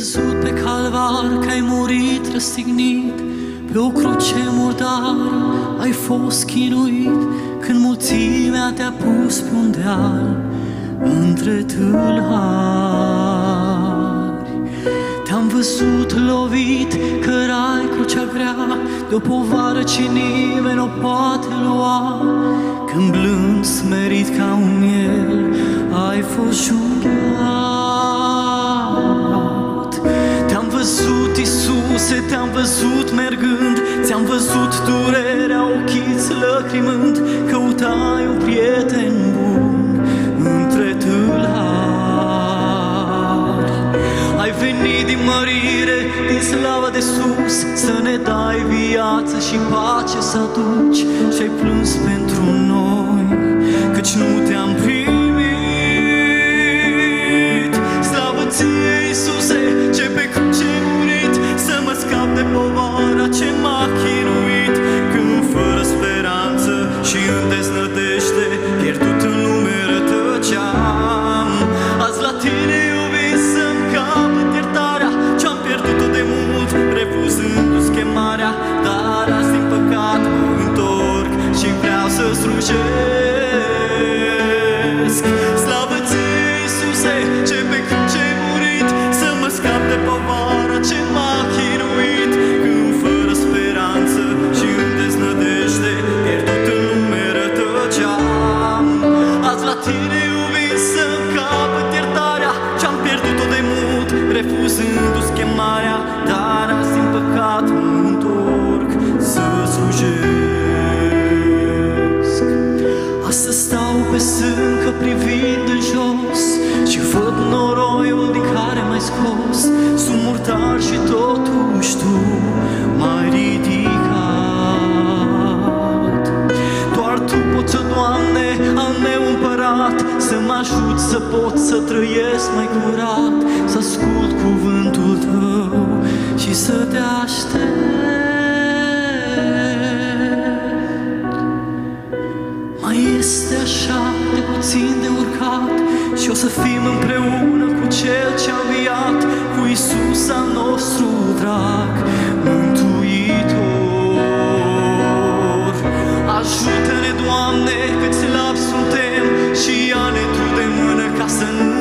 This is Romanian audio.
văzut pe calvar că ai murit răstignit, pe o cruce murdară ai fost chinuit, când mulțimea te-a pus pe un deal între tâlhari. Te-am văzut lovit, cărai crucea grea de o povară ce nimeni o poate lua, când blând smerit ca un miel ai fost jurat. Te-am văzut, Iisuse, te-am văzut mergând, ți-am văzut durerea ochii-ți lăcrimând, căutai un prieten bun între tâlhari. Ai venit din mărire, din slavă de sus, să ne dai viață și pace să aduci, și-ai plâns pentru noi, căci nu te-am primit. Slavă ție, Iisuse, ce pe cruce ai murit, să mă scap de povara ce m-a chinuit, când fără speranță și în deznădejde, pierdut în lume rătăceam. Azi la tine iubit să-mi capăt iertarea ce-am pierdut-o de mult, refuzându-ți chemarea, dar azi din păcat mă întorc și vreau să slujesc. Slavă ție, Iisuse, ce pe cruce ai murit, să mă scap de povara ce m-a chinuit, când fără speranță și în deznădejde, pierdut în lume rătăceam. Azi la tine iubit să-mi capăt iertarea ce-am pierdut-o de mult, refuzându-ți chemarea, dar azi din păcat mă întorc să slujesc. Astăzi stau pe sâncă privind în jos și văd noroiul din care m-ai scos. Sunt murdar și totuși tu m-ai ridicat. Doar tu poți, Doamne, al meu împărat, să mă ajut să pot să trăiesc mai curat, să ascult cuvântul tău și să te aștept. Mai este așa de puțin de urcat și o să fim împreună cu Cel ce-a înviat, cu Iisus al nostru drag, Mântuitor. Ajută-ne, Doamne, cât slabi suntem, și ia-ne Tu de mână ca să nu